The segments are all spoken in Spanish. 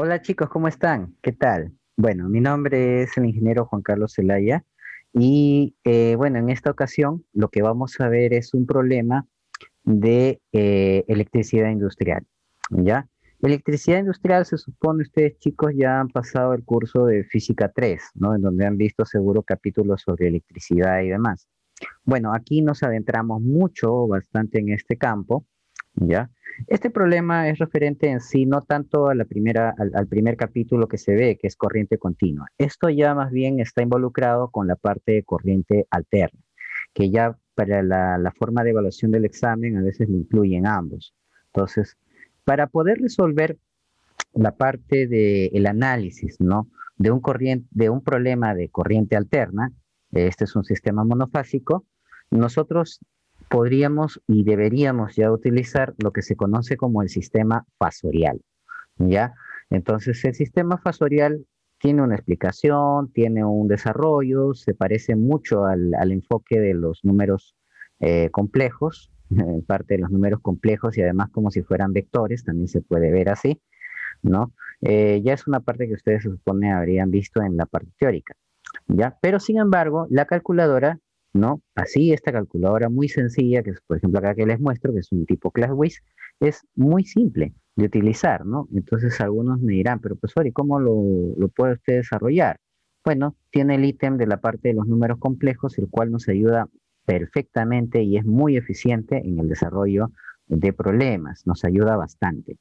Hola chicos, ¿cómo están? ¿Qué tal? Bueno, mi nombre es el ingeniero Juan Carlos Zelaya y bueno, en esta ocasión lo que vamos a ver es un problema de electricidad industrial, ¿ya? Electricidad industrial se supone ustedes chicos ya han pasado el curso de Física 3, ¿no? En donde han visto seguro capítulos sobre electricidad y demás. Bueno, aquí nos adentramos mucho, bastante en este campo, ¿ya? Este problema es referente en sí no tanto a al primer capítulo que se ve, que es corriente continua. Esto ya más bien está involucrado con la parte de corriente alterna, que ya para la forma de evaluación del examen a veces lo incluyen ambos. Entonces, para poder resolver la parte del análisis, ¿no? De un problema de corriente alterna, este es un sistema monofásico, nosotros podríamos y deberíamos ya utilizar lo que se conoce como el sistema fasorial, ¿ya? Entonces, el sistema fasorial tiene una explicación, tiene un desarrollo, se parece mucho al enfoque de los números complejos, en parte de los números complejos y además como si fueran vectores, también se puede ver así. ¿No? Ya es una parte que ustedes se supone habrían visto en la parte teórica, ¿ya? Pero sin embargo, la calculadora, ¿no? Así, esta calculadora muy sencilla, que es, por ejemplo, acá que les muestro, que es un tipo ClassWiz, es muy simple de utilizar, ¿no? Entonces algunos me dirán, pero profesor, ¿y cómo lo puede usted desarrollar? Bueno, tiene el ítem de la parte de los números complejos, el cual nos ayuda perfectamente y es muy eficiente en el desarrollo de problemas, nos ayuda bastante.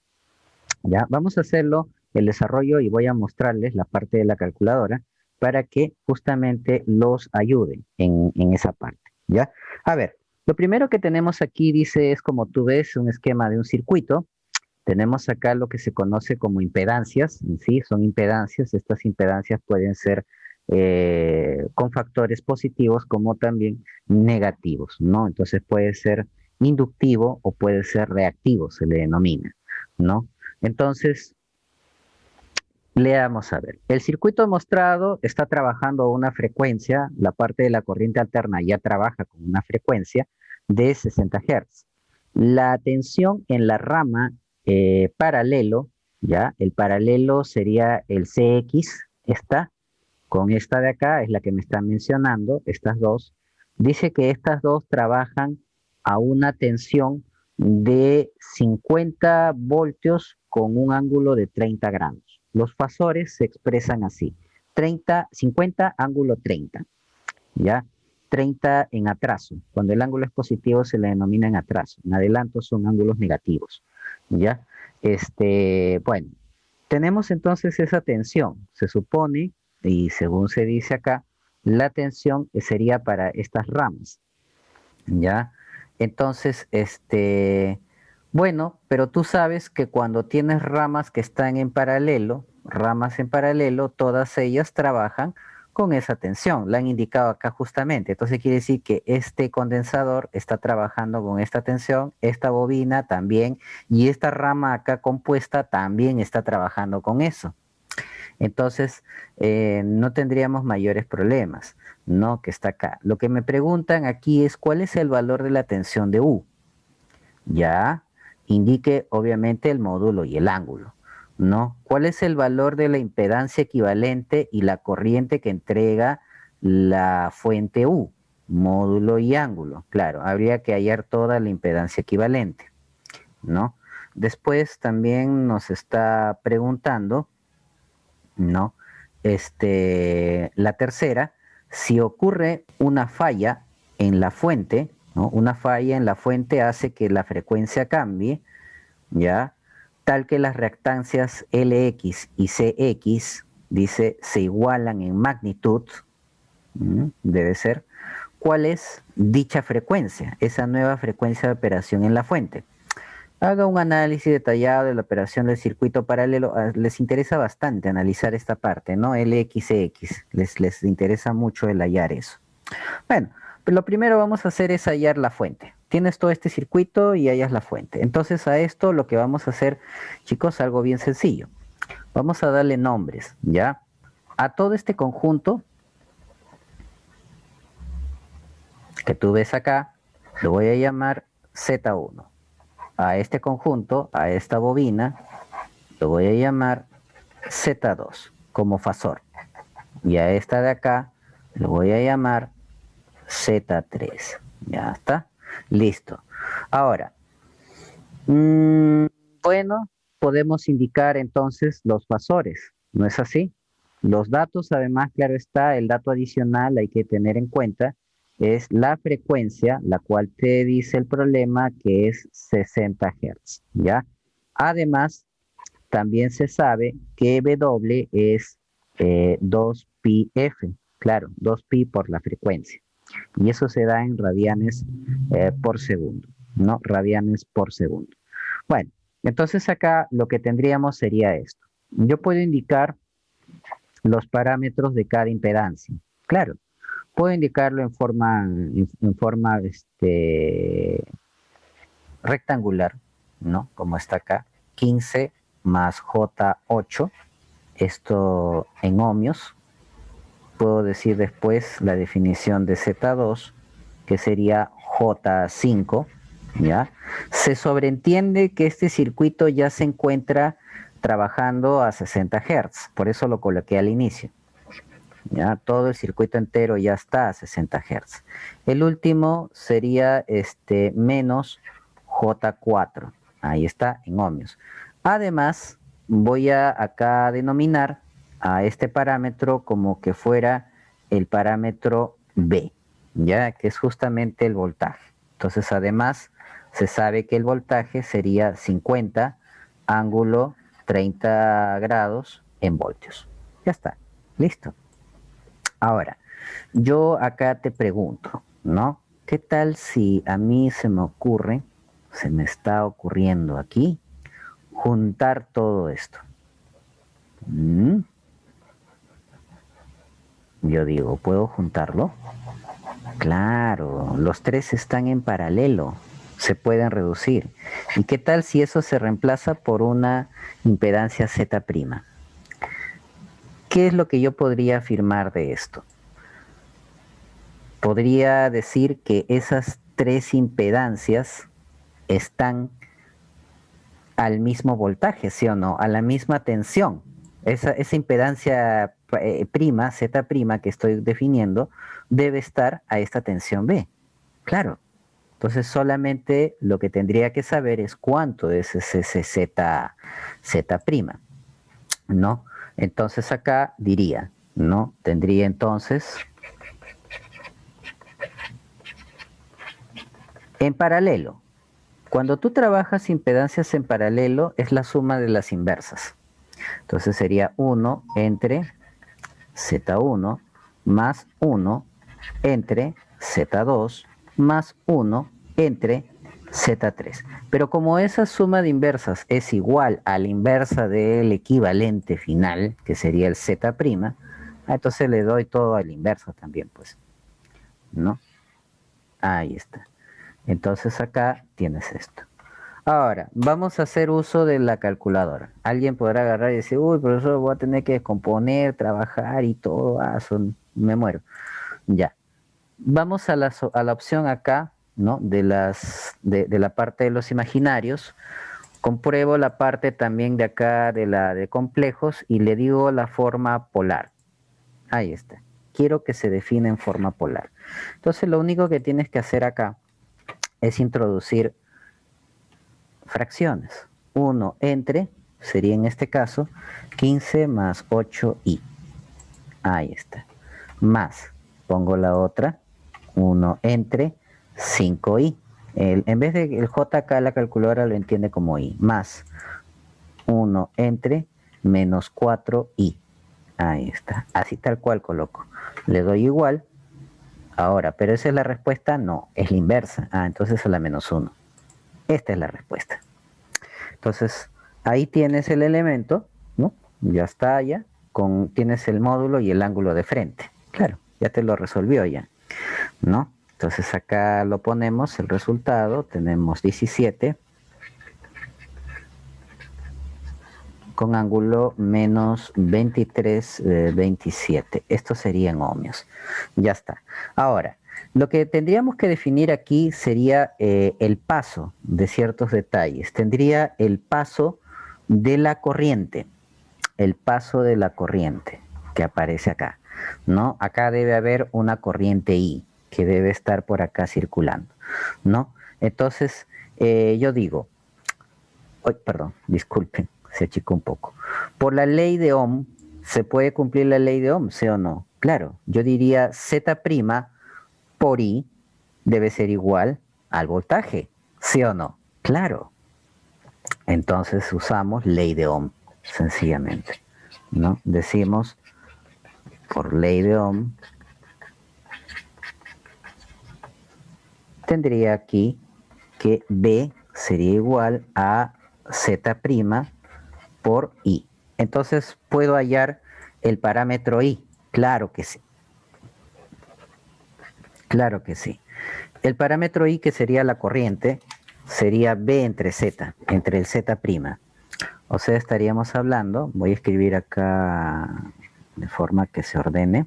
¿Ya? Vamos a hacerlo, el desarrollo, y voy a mostrarles la parte de la calculadora para que justamente los ayude en esa parte, ¿ya? A ver, lo primero que tenemos aquí, dice, es como tú ves, un esquema de un circuito. Tenemos acá lo que se conoce como impedancias, en sí, son impedancias. Estas impedancias pueden ser con factores positivos como también negativos, ¿no? Entonces puede ser inductivo o puede ser reactivo, se le denomina, ¿no? Entonces, leamos a ver. El circuito mostrado está trabajando a una frecuencia, la parte de la corriente alterna ya trabaja con una frecuencia de 60 Hz. La tensión en la rama paralelo, ¿ya? El paralelo sería el CX, esta, con esta de acá, es la que me están mencionando, estas dos. Dice que estas dos trabajan a una tensión de 50 voltios con un ángulo de 30 grados. Los fasores se expresan así: 30, 50 ángulo 30, ¿ya? 30 en atraso. Cuando el ángulo es positivo se le denomina en atraso. En adelanto son ángulos negativos, ¿ya? Bueno, tenemos entonces esa tensión. Se supone, y según se dice acá, la tensión sería para estas ramas, ¿ya? Entonces, bueno, pero tú sabes que cuando tienes ramas que están en paralelo, ramas en paralelo, todas ellas trabajan con esa tensión. La han indicado acá justamente. Entonces quiere decir que este condensador está trabajando con esta tensión, esta bobina también, y esta rama acá compuesta también está trabajando con eso. Entonces, no tendríamos mayores problemas, ¿no? Que está acá. Lo que me preguntan aquí es cuál es el valor de la tensión de U. Ya, indique obviamente el módulo y el ángulo, ¿no? ¿Cuál es el valor de la impedancia equivalente y la corriente que entrega la fuente U? Módulo y ángulo. Claro, habría que hallar toda la impedancia equivalente, ¿no? Después también nos está preguntando, ¿no? La tercera, si ocurre una falla en la fuente, ¿no? Una falla en la fuente hace que la frecuencia cambie, ¿ya? Tal que las reactancias LX y CX, dice, se igualan en magnitud, debe ser. ¿Cuál es dicha frecuencia? Esa nueva frecuencia de operación en la fuente. Haga un análisis detallado de la operación del circuito paralelo. Les interesa bastante analizar esta parte, ¿no? LXX. Les interesa mucho el hallar eso. Bueno, pues lo primero vamos a hacer es hallar la fuente. Tienes todo este circuito y hallas la fuente. Entonces a esto lo que vamos a hacer, chicos, algo bien sencillo. Vamos a darle nombres, ¿ya? A todo este conjunto que tú ves acá, lo voy a llamar Z1. A este conjunto, a esta bobina, lo voy a llamar Z2 como fasor. Y a esta de acá lo voy a llamar Z3. Ya está. Listo. Ahora, bueno, podemos indicar entonces los fasores, ¿no es así? Los datos, además, claro está, el dato adicional hay que tener en cuenta es la frecuencia, la cual te dice el problema que es 60 Hz, ¿ya? Además, también se sabe que W es 2πf, claro, 2pi por la frecuencia. Y eso se da en radianes por segundo, ¿no? Radianes por segundo. Bueno, entonces acá lo que tendríamos sería esto. Yo puedo indicar los parámetros de cada impedancia. Claro, puedo indicarlo en forma rectangular, ¿no? Como está acá, 15 más J8, esto en ohmios. Puedo decir después la definición de Z2, que sería J5, ¿ya? Se sobreentiende que este circuito ya se encuentra trabajando a 60 Hz, por eso lo coloqué al inicio. ¿Ya? Todo el circuito entero ya está a 60 Hz. El último sería menos J4, ahí está en ohmios. Además, voy a acá denominar a este parámetro como que fuera el parámetro B, ya que es justamente el voltaje. Entonces, además, se sabe que el voltaje sería 50 ángulo 30 grados en voltios. Ya está, listo. Ahora, yo acá te pregunto, ¿no? ¿Qué tal si a mí se me está ocurriendo aquí, juntar todo esto? ¿Mm? Yo digo, ¿puedo juntarlo? Claro, los tres están en paralelo, se pueden reducir. ¿Y qué tal si eso se reemplaza por una impedancia Z'? ¿Qué es lo que yo podría afirmar de esto? Podría decir que esas tres impedancias están al mismo voltaje, ¿sí o no? A la misma tensión. Esa impedancia prima, Z prima que estoy definiendo, debe estar a esta tensión B. Claro. Entonces solamente lo que tendría que saber es cuánto es ese Z prima, ¿no? Entonces acá diría, ¿no? Tendría entonces en paralelo. Cuando tú trabajas impedancias en paralelo es la suma de las inversas. Entonces sería 1 entre Z1 más 1 entre Z2 más 1 entre Z3. Pero como esa suma de inversas es igual a la inversa del equivalente final, que sería el Z', entonces le doy todo a la inversa también, pues, ¿no? Ahí está. Entonces acá tienes esto. Ahora, vamos a hacer uso de la calculadora. Alguien podrá agarrar y decir, uy, profesor, voy a tener que descomponer, trabajar y todo, me muero. Ya. Vamos a la opción acá, ¿no? De la parte de los imaginarios. Compruebo la parte también de acá de la de complejos y le digo la forma polar. Ahí está. Quiero que se define en forma polar. Entonces lo único que tienes que hacer acá es introducir fracciones. 1 entre, sería en este caso, 15 más 8i. Ahí está. Más, pongo la otra, 1 entre 5i. En vez de el j acá la calculadora lo entiende como i. Más 1 entre menos 4i. Ahí está. Así tal cual coloco. Le doy igual. Ahora, ¿pero esa es la respuesta? No, es la inversa. Entonces a la menos 1. Esta es la respuesta. Entonces, ahí tienes el elemento, ¿no? Ya está ya, tienes el módulo y el ángulo de frente. Claro, ya te lo resolvió ya, ¿no? Entonces acá lo ponemos, el resultado, tenemos 17 con ángulo menos 23, 27. Esto sería en ohmios. Ya está. Ahora, lo que tendríamos que definir aquí sería el paso de ciertos detalles. Tendría el paso de la corriente. el paso de la corriente que aparece acá, ¿no? Acá debe haber una corriente I que debe estar por acá circulando, ¿no? Entonces, yo digo, ay, perdón, disculpen, se achicó un poco. Por la ley de Ohm, ¿se puede cumplir la ley de Ohm, sí o no? Claro, yo diría Z' por I debe ser igual al voltaje, ¿sí o no? Claro. Entonces usamos ley de Ohm, sencillamente, ¿no? Decimos, por ley de Ohm, tendría aquí que B sería igual a Z' por I. Entonces, ¿puedo hallar el parámetro I? Claro que sí. Claro que sí. El parámetro I, que sería la corriente, sería B entre Z, entre el Z'. O sea, estaríamos hablando, voy a escribir acá de forma que se ordene.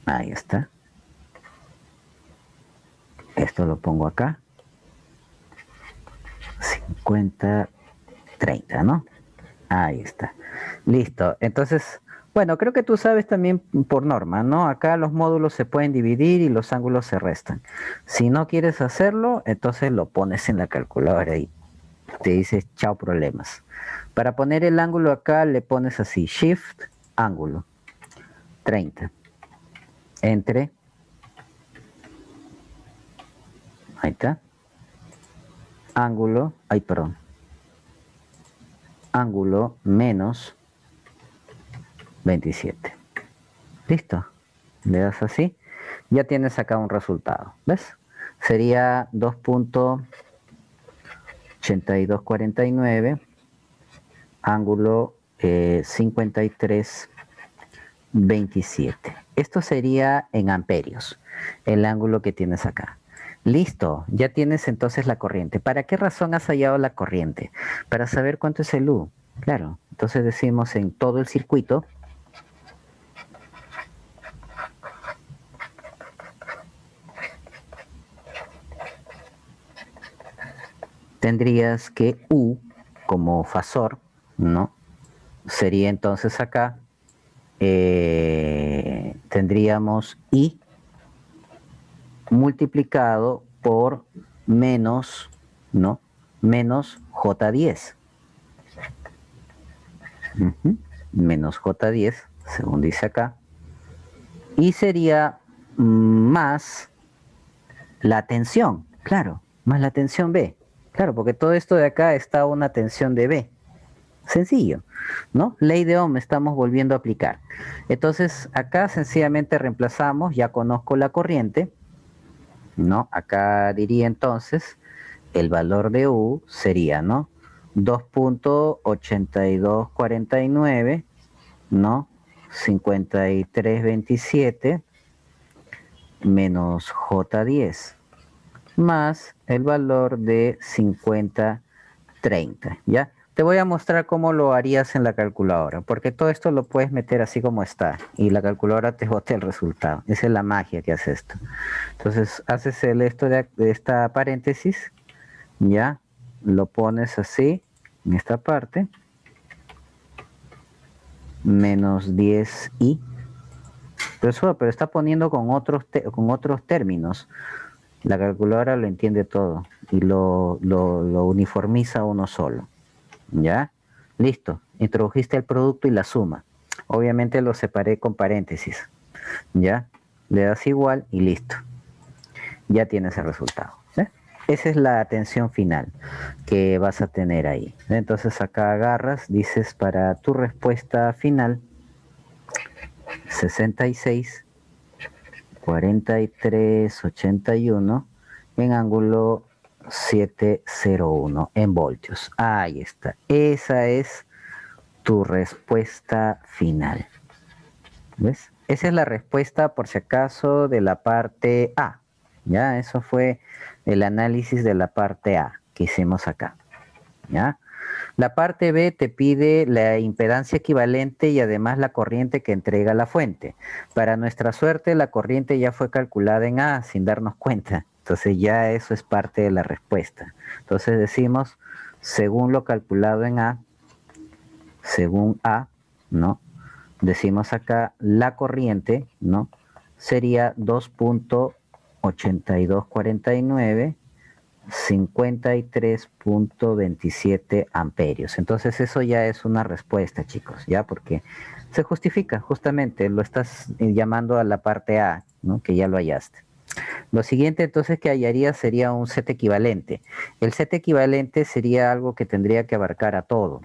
Ahí está. Esto lo pongo acá. 50, 30, ¿no? Ahí está. Listo. Entonces, bueno, creo que tú sabes también por norma, ¿no? Acá los módulos se pueden dividir y los ángulos se restan. Si no quieres hacerlo, entonces lo pones en la calculadora y te dices chao problemas. Para poner el ángulo acá le pones así, Shift, ángulo, 30. Entre, ahí está, ángulo, ay perdón, ángulo menos 27. Listo. Le das así. Ya tienes acá un resultado. ¿Ves? Sería 2.8249, ángulo 5327. Esto sería en amperios, el ángulo que tienes acá. Listo, ya tienes entonces la corriente. ¿Para qué razón has hallado la corriente? Para saber cuánto es el U. Claro, entonces decimos en todo el circuito, tendrías que U como fasor, ¿no? Sería entonces acá, tendríamos I multiplicado por menos, ¿no? Menos J10. Menos J10, según dice acá. Y sería más la tensión, claro, más la tensión B. Claro, porque todo esto de acá está a una tensión de B. Sencillo, ¿no? Ley de Ohm estamos volviendo a aplicar. Entonces, acá sencillamente reemplazamos, ya conozco la corriente, ¿no? Acá diría entonces, el valor de U sería, ¿no? 2.8249, ¿no? 5327 menos J10 más el valor de 5030, ¿ya? Te voy a mostrar cómo lo harías en la calculadora, porque todo esto lo puedes meter así como está y la calculadora te bote el resultado. Esa es la magia que hace esto. Entonces haces esto de esta paréntesis, ¿ya? Lo pones así, en esta parte, menos 10i, pero está poniendo con otros términos. La calculadora lo entiende todo y lo uniformiza uno solo. ¿Ya? Listo. Introdujiste el producto y la suma. Obviamente lo separé con paréntesis. ¿Ya? Le das igual y listo. Ya tienes el resultado. ¿Sí? Esa es la tensión final que vas a tener ahí. Entonces acá agarras, dices para tu respuesta final 66, 43, 81 en ángulo 701 en voltios. Ahí está. Esa es tu respuesta final. ¿Ves? Esa es la respuesta, por si acaso, de la parte A. ¿Ya? Eso fue el análisis de la parte A que hicimos acá. ¿Ya? La parte B te pide la impedancia equivalente y además la corriente que entrega la fuente. Para nuestra suerte, la corriente ya fue calculada en A sin darnos cuenta. Entonces ya eso es parte de la respuesta. Entonces decimos, según lo calculado en A, según A, ¿no? Decimos acá la corriente, ¿no? Sería 2.8249 53.27 amperios. Entonces eso ya es una respuesta, chicos, ¿ya? Porque se justifica, justamente, lo estás llamando a la parte A, ¿no? Que ya lo hallaste. Lo siguiente entonces que hallaría sería un set equivalente. El set equivalente sería algo que tendría que abarcar a todo.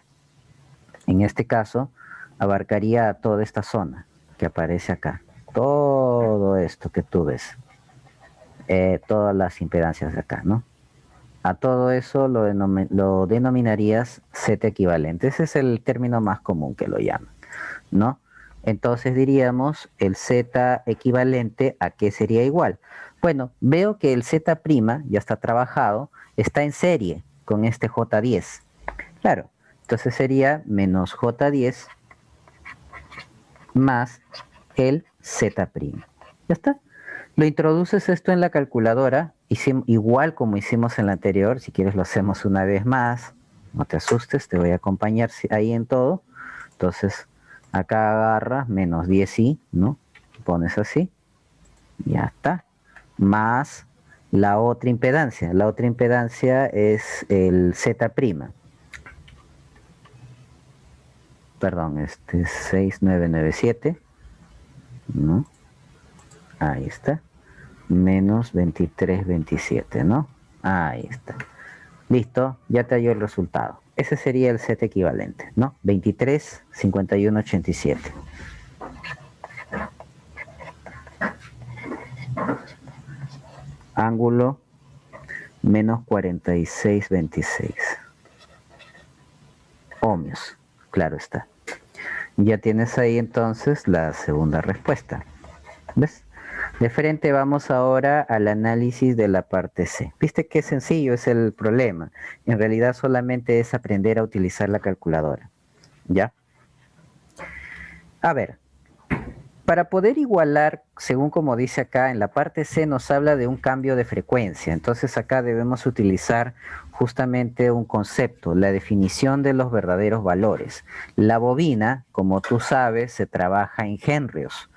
En este caso, abarcaría a toda esta zona que aparece acá. Todo esto que tú ves. Todas las impedancias de acá, ¿no? A todo eso lo denominarías set equivalente. Ese es el término más común que lo llaman, ¿no? Entonces diríamos el Z equivalente a qué sería igual. Bueno, veo que el Z' ya está trabajado, está en serie con este J10. Claro, entonces sería menos J10 más el Z'. ¿Ya está? Lo introduces esto en la calculadora, igual como hicimos en la anterior, si quieres lo hacemos una vez más, no te asustes, te voy a acompañar ahí en todo. Entonces, acá agarras menos 10i, ¿no? Pones así, ya está, más la otra impedancia. La otra impedancia es el Z', perdón, este es 6997, ¿no? Ahí está. Menos 2327, ¿no? Ahí está. Listo, ya te dio el resultado. Ese sería el set equivalente, ¿no? 23, 51, 87. Ángulo menos 46, 26. Ohmios, claro está. Ya tienes ahí entonces la segunda respuesta. ¿Ves? De frente vamos ahora al análisis de la parte C. ¿Viste qué sencillo es el problema? En realidad solamente es aprender a utilizar la calculadora. ¿Ya? A ver, para poder igualar, según como dice acá, en la parte C nos habla de un cambio de frecuencia. Entonces acá debemos utilizar justamente un concepto, la definición de los verdaderos valores. La bobina, como tú sabes, se trabaja en henrios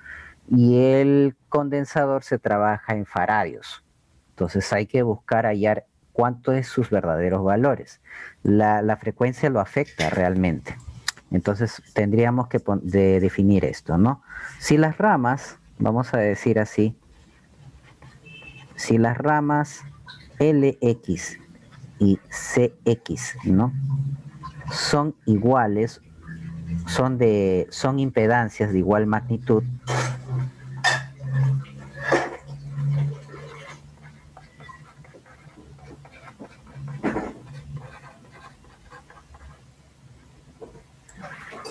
y el condensador se trabaja en faradios. Entonces hay que buscar hallar cuánto es sus verdaderos valores. La frecuencia lo afecta realmente. Entonces tendríamos que definir esto, ¿no? Si las ramas, vamos a decir así, si las ramas LX y CX, ¿no? Son iguales, son impedancias de igual magnitud,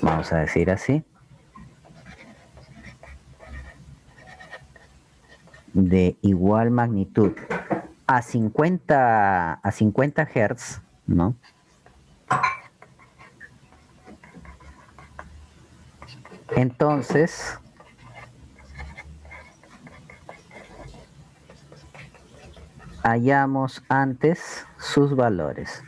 vamos a decir así, de igual magnitud a 50 Hz, ¿no? Entonces, hallamos antes sus valores.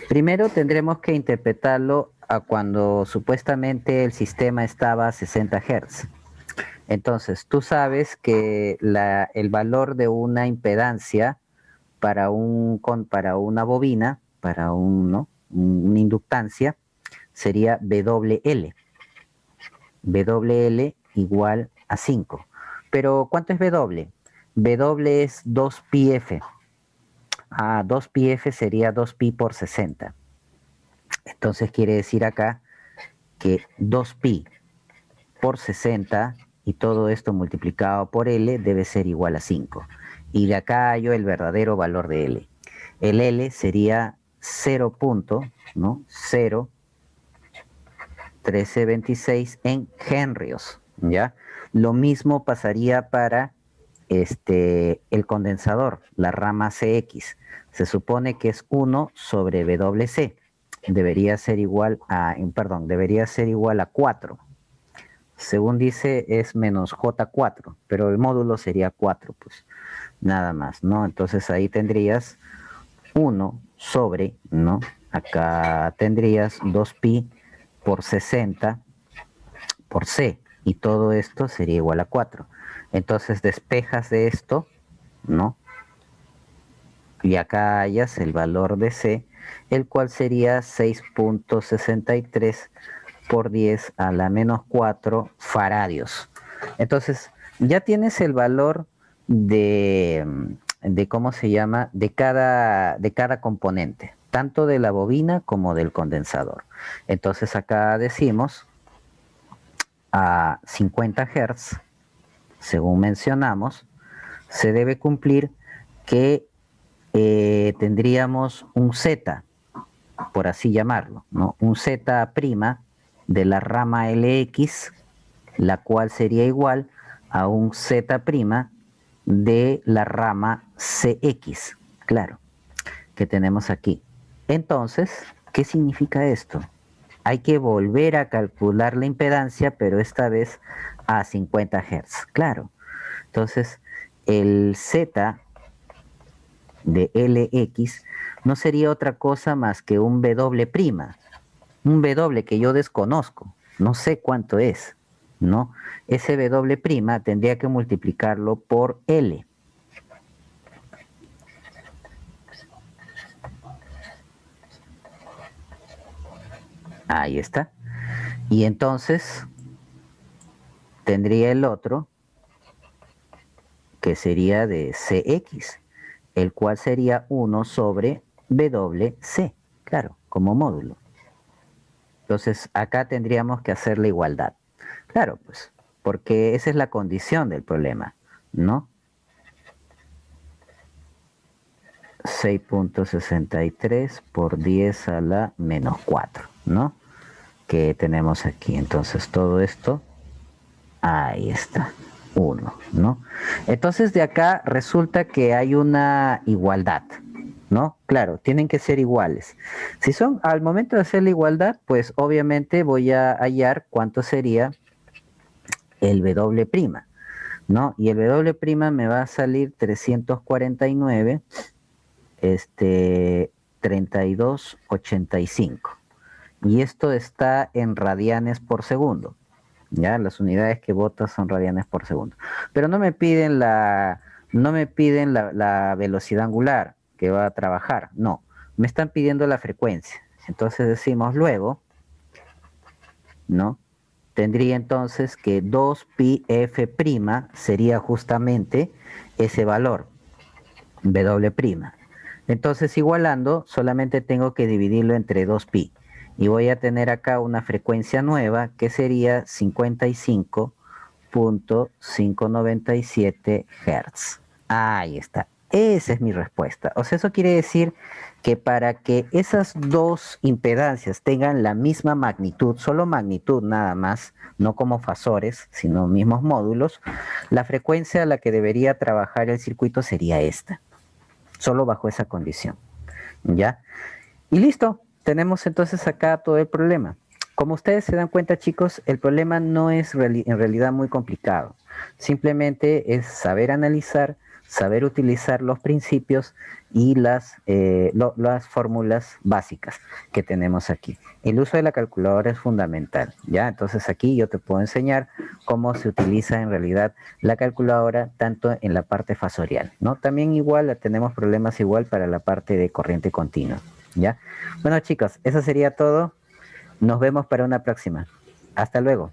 Primero tendremos que interpretarlo a cuando supuestamente el sistema estaba a 60 Hz. Entonces, tú sabes que el valor de una impedancia para una bobina, ¿no? Una inductancia, sería WL. WL igual a 5. Pero, ¿cuánto es W? W es 2πf. 2πf sería 2pi por 60. Entonces quiere decir acá que 2pi por 60 y todo esto multiplicado por L debe ser igual a 5. Y de acá hallo el verdadero valor de L. El L sería 0. ¿No? 0,1326 en henrios, ¿ya? Lo mismo pasaría para el condensador, la rama CX. Se supone que es 1 sobre WC. debería ser igual a, perdón, debería ser igual a 4. Según dice es menos J4, pero el módulo sería 4, pues nada más, ¿no? Entonces ahí tendrías 1 sobre, ¿no? Acá tendrías 2pi por 60 por C, y todo esto sería igual a 4. Entonces despejas de esto, ¿no? Y acá hayas el valor de C, el cual sería 6.63 por 10 a la menos 4 faradios. Entonces, ya tienes el valor de ¿cómo se llama? De cada componente, tanto de la bobina como del condensador. Entonces, acá decimos a 50 Hz, según mencionamos, se debe cumplir que tendríamos un Z, por así llamarlo, ¿no? Un Z' de la rama LX, la cual sería igual a un Z' de la rama CX, claro, que tenemos aquí. Entonces, ¿qué significa esto? Hay que volver a calcular la impedancia, pero esta vez a 50 Hz, claro. Entonces, el Z de LX no sería otra cosa más que un W', un W que yo desconozco, no sé cuánto es, ¿no? Ese W' tendría que multiplicarlo por L. Ahí está. Y entonces tendría el otro, que sería de CX, el cual sería 1 sobre WC, claro, como módulo. Entonces acá tendríamos que hacer la igualdad. Claro, pues, porque esa es la condición del problema, ¿no? 6.63 por 10 a la menos 4, ¿no? Que tenemos aquí. Entonces todo esto, ahí está, 1, ¿no? Entonces de acá resulta que hay una igualdad, ¿no? Claro, tienen que ser iguales. Si son, al momento de hacer la igualdad, pues obviamente voy a hallar cuánto sería el W', ¿no? Y el W' me va a salir 349, 3285. Y esto está en radianes por segundo. Ya, las unidades que botas son radianes por segundo. Pero no me piden la velocidad angular que va a trabajar. No, me están pidiendo la frecuencia. Entonces decimos luego, ¿no? Tendría entonces que 2πf' sería justamente ese valor, W'. Entonces, igualando, solamente tengo que dividirlo entre 2pi. Y voy a tener acá una frecuencia nueva que sería 55.597 Hz. Ahí está. Esa es mi respuesta. O sea, eso quiere decir que para que esas dos impedancias tengan la misma magnitud, solo magnitud nada más, no como fasores, sino mismos módulos, la frecuencia a la que debería trabajar el circuito sería esta, solo bajo esa condición, ¿ya? Y listo, tenemos entonces acá todo el problema. Como ustedes se dan cuenta, chicos, el problema no es en realidad muy complicado. Simplemente es saber analizar, saber utilizar los principios y las fórmulas básicas que tenemos aquí. El uso de la calculadora es fundamental, ¿ya? Entonces aquí yo te puedo enseñar cómo se utiliza en realidad la calculadora tanto en la parte fasorial, ¿no? También igual tenemos problemas igual para la parte de corriente continua, ¿ya? Bueno, chicos, eso sería todo. Nos vemos para una próxima. Hasta luego.